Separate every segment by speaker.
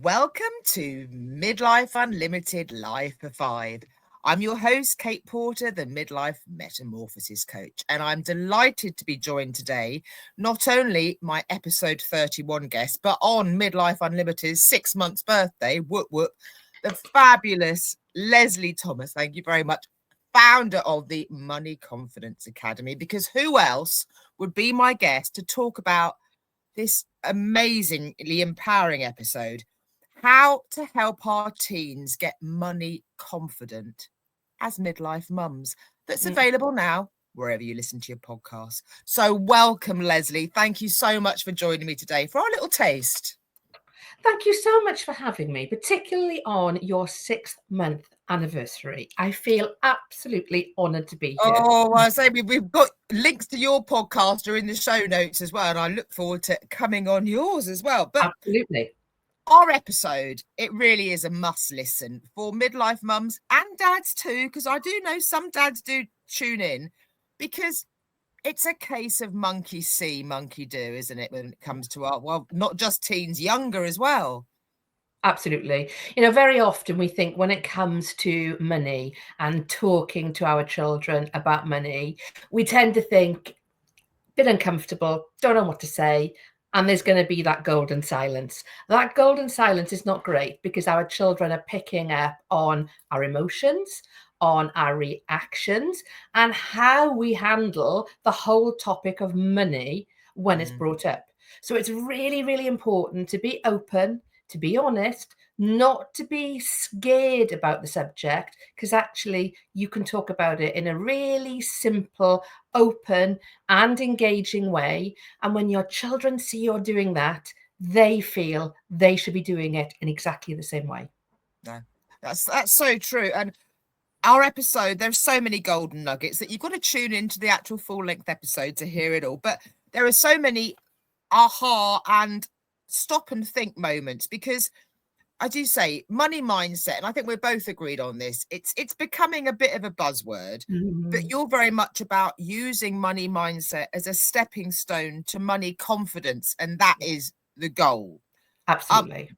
Speaker 1: Welcome to Midlife Unlimited Life for Five. I'm your host, Kate Porter, the Midlife Metamorphosis Coach, and I'm delighted to be joined today, not only my episode 31 guest, but on Midlife Unlimited's 6 months birthday, whoop whoop, the fabulous Lesley Thomas. Thank you very much, founder of the Money Confidence Academy, because who else would be my guest to talk about this amazingly empowering episode? How to help our teens get money confident as midlife mums. That's available now wherever you listen to your podcast. So welcome, Lesley. Thank you so much for joining me today for our little taste.
Speaker 2: Thank you so much for having me, particularly on your 6-month anniversary. I feel absolutely honoured to be here.
Speaker 1: Oh, I say we've got links to your podcast are in the show notes as well, and I look forward to coming on yours as well. But
Speaker 2: Absolutely.
Speaker 1: our episode, it really is a must listen for midlife mums and dads too, because I do know some dads do tune in, because it's a case of monkey see, monkey do, isn't it, when it comes to our, well, not just teens, younger as well.
Speaker 2: Absolutely. Very often we think when it comes to money and talking to our children about money, we tend to think a bit uncomfortable, don't know what to say. And there's going to be that golden silence. That golden silence is not great because our children are picking up on our emotions, on our reactions, and how we handle the whole topic of money when it's brought up. So it's really, really important to be open, to be honest, not to be scared about the subject, because actually you can talk about it in a really simple, open and engaging way. And when your children see you're doing that, they feel they should be doing it in exactly the same way.
Speaker 1: No, that's so true. And our episode, there's so many golden nuggets that you've got to tune into the actual full-length episode to hear it all. But there are so many aha and stop and think moments, because I do say money mindset, and I think we're both agreed on this. It's becoming a bit of a buzzword, but you're very much about using money mindset as a stepping stone to money confidence, and that is the goal.
Speaker 2: Absolutely.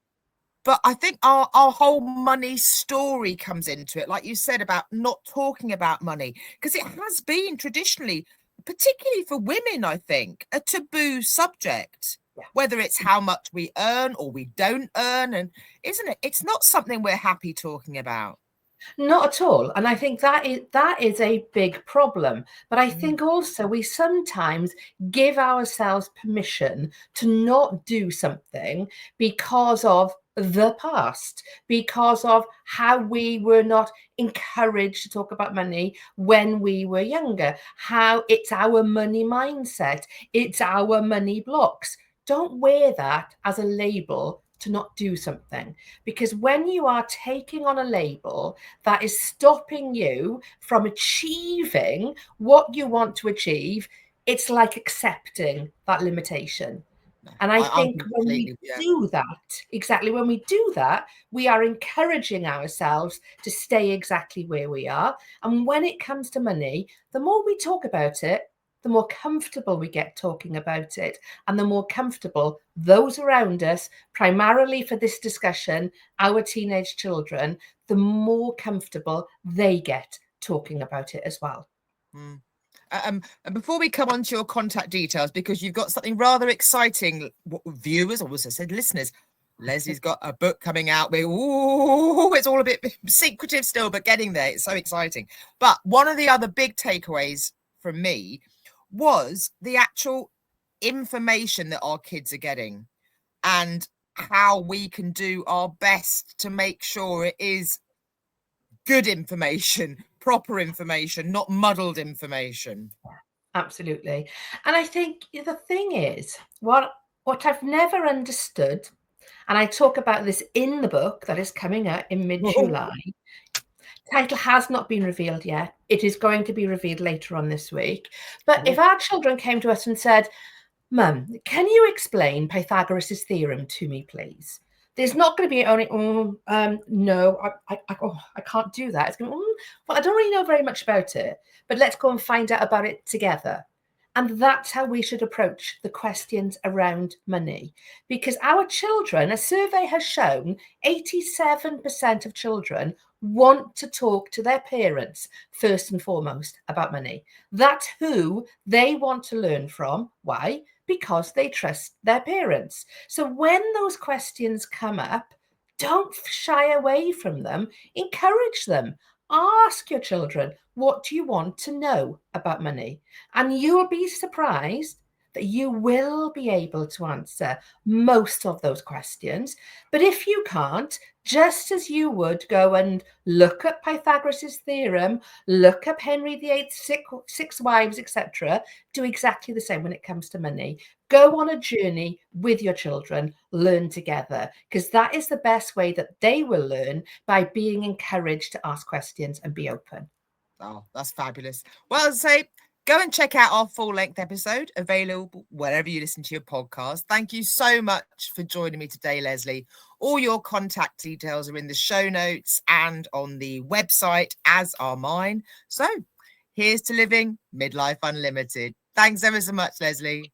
Speaker 1: But I think our whole money story comes into it, like you said, about not talking about money, because it has been traditionally, particularly for women, I think, a taboo subject. Whether it's how much we earn or we don't earn, and isn't it? It's not something we're happy talking about.
Speaker 2: Not at all. And I think that is a big problem. But I think also we sometimes give ourselves permission to not do something because of the past, because of how we were not encouraged to talk about money when we were younger, how it's our money mindset, it's our money blocks. Don't wear that as a label to not do something, because when you are taking on a label that is stopping you from achieving what you want to achieve, it's like accepting that limitation. And I think when we do that, exactly when we do that, we are encouraging ourselves to stay exactly where we are. And when it comes to money, the more we talk about it, the more comfortable we get talking about it, and the more comfortable those around us, primarily for this discussion, our teenage children, the more comfortable they get talking about it as well.
Speaker 1: And before we come on to your contact details, because you've got something rather exciting, viewers, or as I said, listeners, Lesley's got a book coming out. It's all a bit secretive still, but getting there. It's so exciting. But one of the other big takeaways from me was the actual information that our kids are getting, and how we can do our best to make sure it is good information, proper information, not muddled information.
Speaker 2: Absolutely. And I think the thing is, what I've never understood, and I talk about this in the book that is coming out in mid-July. Title has not been revealed yet. It is going to be revealed later on this week. But if our children came to us and said, Mum, can you explain Pythagoras' theorem to me, please? There's not going to be only, no, I can't do that. It's going, well, I don't really know very much about it, but let's go and find out about it together. And that's how we should approach the questions around money. Because our children, a survey has shown 87% of children want to talk to their parents first and foremost about money. That's who they want to learn from. Why? Because they trust their parents. So when those questions come up, don't shy away from them, encourage them. Ask your children, what do you want to know about money? And you'll be surprised that you will be able to answer most of those questions. But if you can't, just as you would go and look at Pythagoras' theorem, look up Henry VIII's six wives, etc., do exactly the same when it comes to money. Go on a journey with your children, learn together, because that is the best way that they will learn, by being encouraged to ask questions and be open.
Speaker 1: Oh, that's fabulous. Well, as I say, go and check out our full-length episode, available wherever you listen to your podcast. Thank you so much for joining me today, Lesley. All your contact details are in the show notes and on the website, as are mine. So here's to living Midlife Unlimited. Thanks ever so much, Lesley.